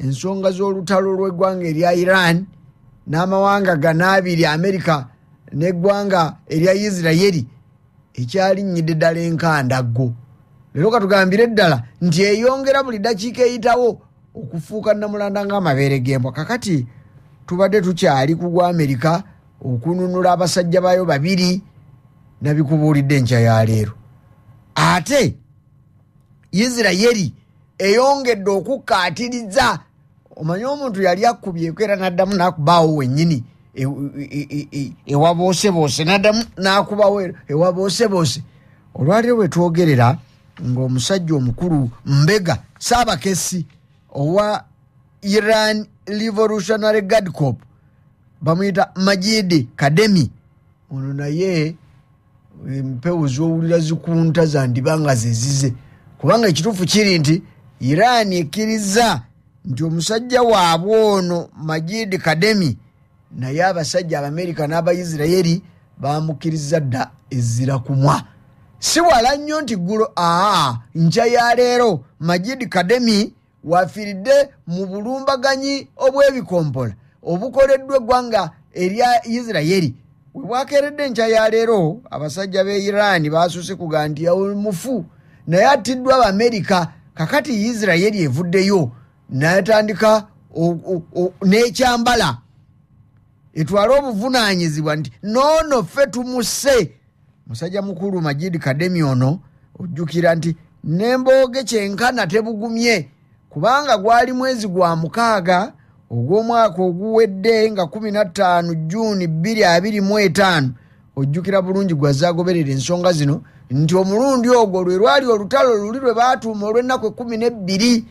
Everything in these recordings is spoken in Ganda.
ensonga z'olutalo lw'eggwanga erya Iran n'amawanga ganaabiri Amerika n'eggwanga erya Isirayiri ekyalinnyidde ddala enkandaggo. Leero katugambire ddala nti eyongera buli dakiika eyitawo okufuuka namulanda ng'amabeere g'embwa. Kakati tubadde tukyali ku gwa Amerika okununula abasajja bayo babiri nabikubuulidde enkya ya leero. Ate Isirayiri eyongedde okukkaatiriza. Omanyi omuntu yali akubyeko era n'addamu n'akubaawo wennyini ewabooseboose n'addamu n'akubawo ewabooseboose. Olwaleero we twogerera ng'omusajja omukulu Mbega Saabakessi owa Iran Revolutionary Guard Corps bamuyita Majid Kademi, ono naye empewo z'owulira zikunta zandibanga zezize, kubanga ekituufu kiri nti Iran ekkiriza nti omusajja waabwe ono Majid Kademi naye abasajja Abamerika n'Abayisirayiri bamukkiriza dda ezira kumwa. Si wala nnyo nti ggulo nkya ya leero Majid Kademi wafiiridde mu bulumbaganyi obw'ebikompola obukoleddwa eggwanga erya Isirayiri. We bwakeeredde nkya ya leero abasajja b'e Iran baasuuse kuga nti mufu naye attiddwa Abamerika. Kakati Isirayiri evuddeyo n'atandika n'ekyambala etwala obuvunaanyizibwa nti noono ffe tumuse. Musajja mukulu Majid Kademi ono ojjukira nti n'embooge kyenkana tebugumye, kubanga gwali mwezi gwa mukaaga ogw'omwaka oguwedde nga 15 Juni 2025. Ojjukira bulungi gwazagoberera ensonga zino nti omulundi ogwo lwe lwali olutalo luli lwe baatuuma olw'ennaku 12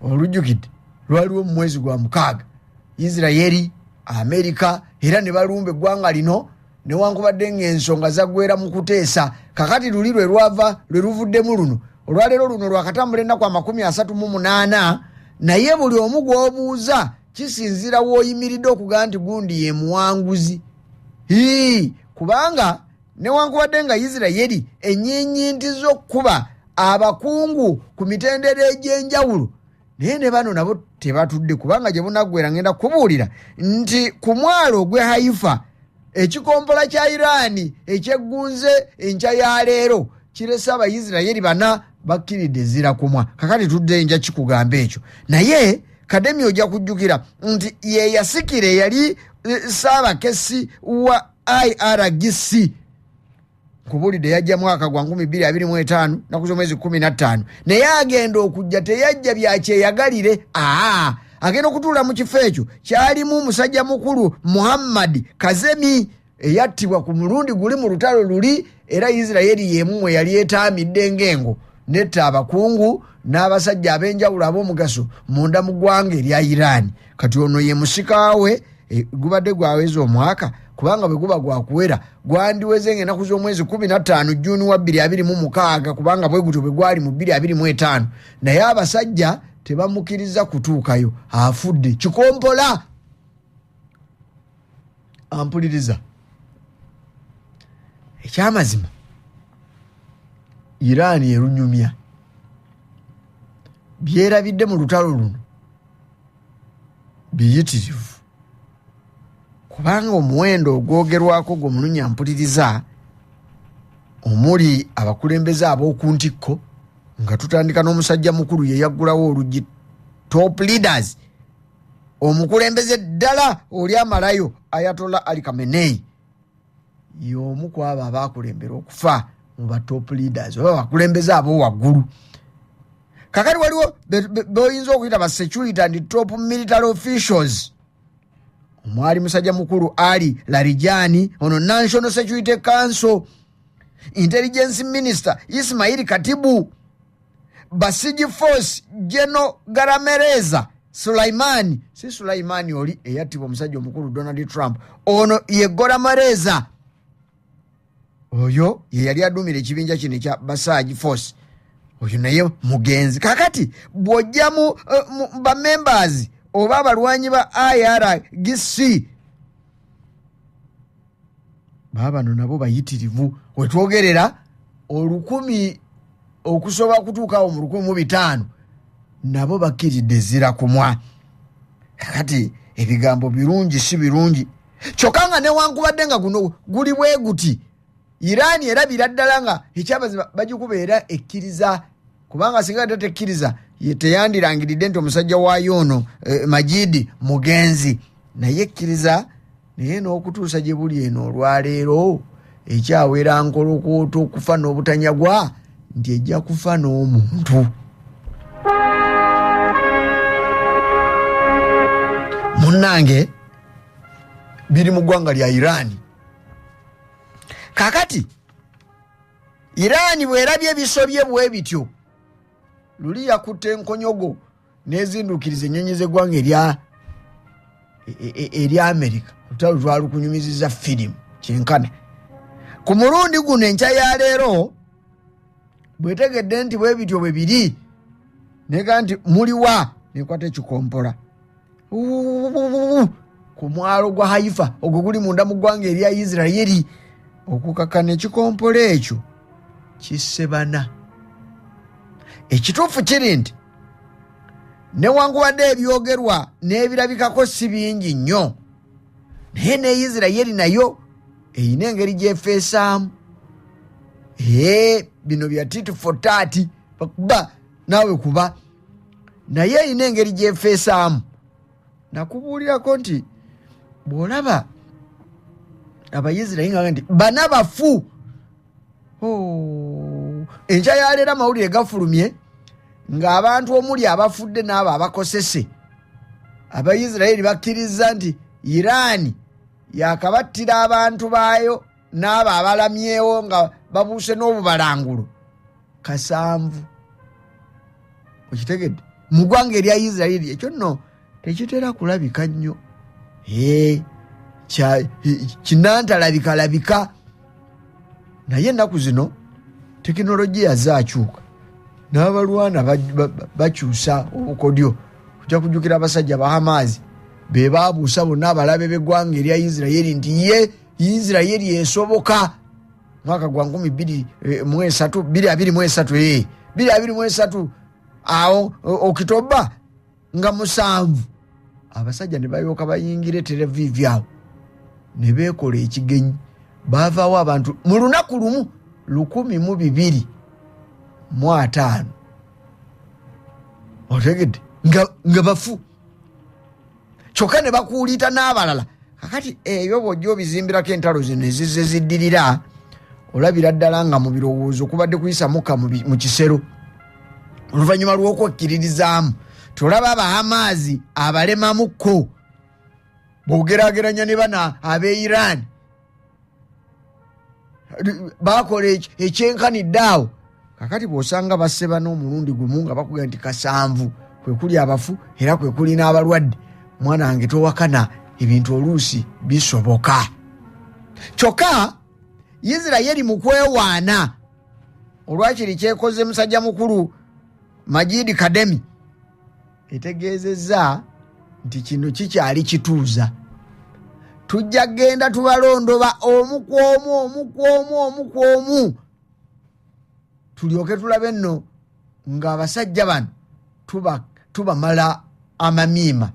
olujjukidde lwaliwo mu mwezi gwa mukaaga. Isirayiri, Amerika era ne balumba eggwanga lino newankubadde ng'ensonga zaggwera mu kuteesa. Kakati luli lwe lwava lwe luvuddemu luno. Olwaleero luno lwakatambula ennaku 38 naye buli omu gw'obuuza kisinzira w'oyimiridde okugaa nti gundi ye muwanguzi. Kubanga newankubadde nga Isirayiri ennyinnyinti z'okkuba abakungu ku mitendera egy'enjawulo, naye ne bano nabo tebatudde, kubanga gye bunaggwera ngenda kubuulira nti ku mwalo ogw'e Haifa ekikompola kya Irani ekyeggunze enkya ya leero kirese Abayisirayiri bana bakkiridde ezira kumwa. Kakati tudde nja kikugamba ekyo. Naye Kademi ojja kujjukira nti ye yasikire yali Saabakessi wa IRGC kubulidde yajja mwaka gwa 2025 naku z'omwezi 15, naye agenda okujja teyajja byakyeyagalire. Agenda okutuula mu kifo ekyo kyalimu musajja mukulu Muhammad Kazemi eyattibwa ku mulundi guli mu lutalo luli, era Isirayiri y'emu mwe yali etaamidde ng'engo netta abakungu n'abasajja ab'enjawulo ab'omugaso munda mu ggwanga erya Iran. Kati ono ye musikaawe gubadde gwaweza omwaka, kubanga bwe guba gwakuwera gwandiweze ng'ennaku z'omwezi 15 Juni wa 2026, kubanga bwe gutyo bwe gwali mu 2025, naye abasajja tebamukkiriza kutuukayo, afudde kikompola. Ampuliriza ekyamazima Iran erunyumya byerabidde mu lutalo luno biyitirivu, kubanga omuwendo ogwogerwako gw'omulunya ampuliriza omuli abakulembeze ab'oku ntikko, nga tutandika n'omusajja mukulu ye yaggulawo oluggi top leaders, omukulembeze ddala oli amalayo Ayatollah Ali Khamenei y'omu ku abo abaakulembera okufa mu ba top leaders oba bakulembeze abo waggulu. Kakati waliwo boyinza okuyita ba security and top military officials. Omwali musajja mukulu Ali Larijani ono National Security Council, Intelligence Minister Ismail Katibu, Basiji Force General Garamereza Sulaimani, si Sulaimani oli eyattibwa omusajja omukulu Donald Trump, ono ye Garamereza, oyo ye yali aduumira ekibinja kino ekya Basiji Force, oyo naye mugenzi. Kakati bw'ojja mu bamembers oba abalwanyi ba IRGC baabano nabo bayitirivu, wetwogerera 1000 okusoba kutuukawo mu 1500 nabo bakiridde zira kumwa. Kati ebigambo birungi si birungi. Kyokka nga newankubadde nga guno guli bwe guti, Iran erabira ddala nga ekyabaziba bagikubeera ekkiriza, kubanga singa tekkiriza teyandirangiridde nti omusajja waayo ono Majidi mugenzi, naye ekkiriza, naye n'okutuusa gye buli eno olwaleero ekyawera nkolokooto okufa n'obutanyagwa nti ejja kufa n'omuntu. Munnange biri mu ggwanga lya Iran. Kakati Iran bwerabye ebisobye bwe bityo, luli yakutte enkonyogo nezindukiriza ennyonyi z'eggwanga erya Amerika olutalo lwalukunyumiziza firimu kyenkane. Ku mulundi guno enkya ya leero bwetegedde nti bwe bityo bwe biri, nega nti muliwa nekwata ekikompola ku mwalo gwa Haifa ogwo guli munda mu ggwanga erya Isirayiri, okukakana ekikompola ekyo kisebana. Ekituufu kiri nti newankubadde ebyogerwa n'ebirabikako si bingi nnyo, naye ne Isirayiri nayo eyina engeri gyefeesaamu. Bino bya tit for tat, bakuba naawe kuba, naye eyina engeri gyefeesaamu. Nakubuulirako nti bw'olaba Abayisirayiri nga nti bana bafu, enkya yaleero amawulire gafulumye ng'abantu omuli abafudde n'abo abakosese, Abayisirayiri bakkiriza nti Iran yakabattira abantu baayo n'abo abalamyewo nga babuuse n'obubalangulo 7. Okitegedde? Mu ggwanga erya Isirayiri ekyo nno tekitera kulabika nnyo. Kinantalabika, naye ennaku zino tekinologiya zaakyuka, n'abalwana bakyusa obukodyo. Kujja kujjukira abasajja ba Hamas be baabuusa bonna abalabe b'eggwanga erya Isirayiri nti ye Isirayiri esoboka. Mwaka gwa 2023 awo Okitoba nga 7 abasajja ne bayoka bayingire Tel Aviv awo ne beekola ekigenyi, baavaawo abantu mu lunaku lumu 1,205. Otegedde nga bafu, kyokka ne bakuulita n'abalala. Kakati ebyo bw'ojja obizimbirako entalo zino ezizze ziddirira, olabira ddala nga mu birowoozo kubadde kuyisa muka mu kisero. Oluvannyuma lw'okwekkiririzaamu tolaba Abahamazi abalemamukko bw'ogeraageranya ne bana ab'e Iran bakola ekyenkanidde awo. Kakati bw'osanga basse bano omulundi gumu nga bakugamba nti 7 kwe kuli abafu era kwe kuli n'abalwadde, mwana wange towakana, ebintu oluusi bisoboka. Kyokka Isirayiri mu kwewaana olwakiri kyekoze musajja mukulu Majidi Kademi etegeezezza nti kino kikyali kituuza. Tujja genda tubalondoba omu ku omu tulyoke tulabe nno ng'abasajja bano tubamala amamiima.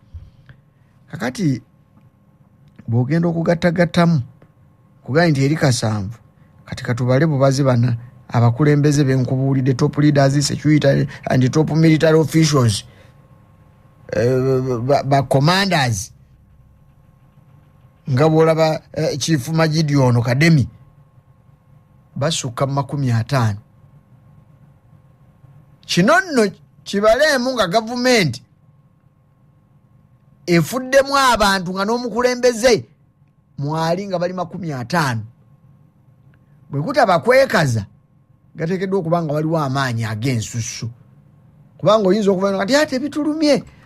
Kakati bw'ogenda okugattagattamu kugaa nti eri 7 kati katubale bubazi bana abakulembeze b'enkubuulidde, top leaders, security and top military officials, ba commanders nga bw'olaba Chief Majidi ono Kademi basukka 50. Kino nno kibaleemu nga gavumenti efuddemu abantu nga n'omukulembeze mwali nga bali 50. Bwe kutaba kwekaza gateekeddwa okuba nga waliwo amaanyi ag'ensusu, kubanga oyinza okuva nti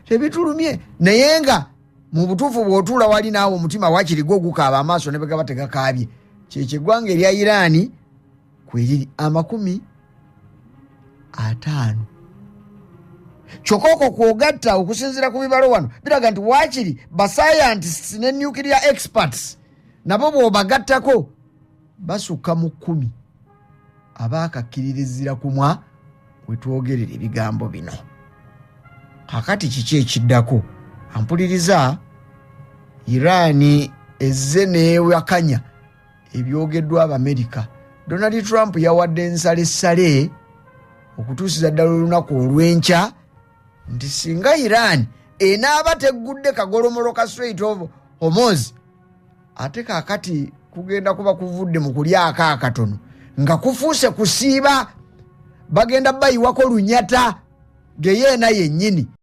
tebitulumye, naye nga mu butuufu bw'otuula wali naawe omutima wakirigo ogukaaba amaaso ne begaba tegakaabye. Kyekiggwanga erya Iran kweriri 50. Kyokka okwo kwogatta okusinziira ku bibalo wano biraga nti waakiri ba scientists ne nuclear experts nabo bw'obagattako basukka mu 10 abaakakkiririzira kumwa we twogerera ebigambo bino. kakati kiki ekiddako ampuliriza Iran ezze neewakanya ebyogeddwa Abamerika. Donald Trump yawadde ensalessale okutuusiza ddala olunaku olw'enkya nti singa Iran enaaba teggudde kagolomolo ka Strait of Hormuz ate kakati kugenda kuba kuvudde mu kulyako akatono nga kufuuse kusiiba bagenda bayiwako lunyata geyeena yennyini.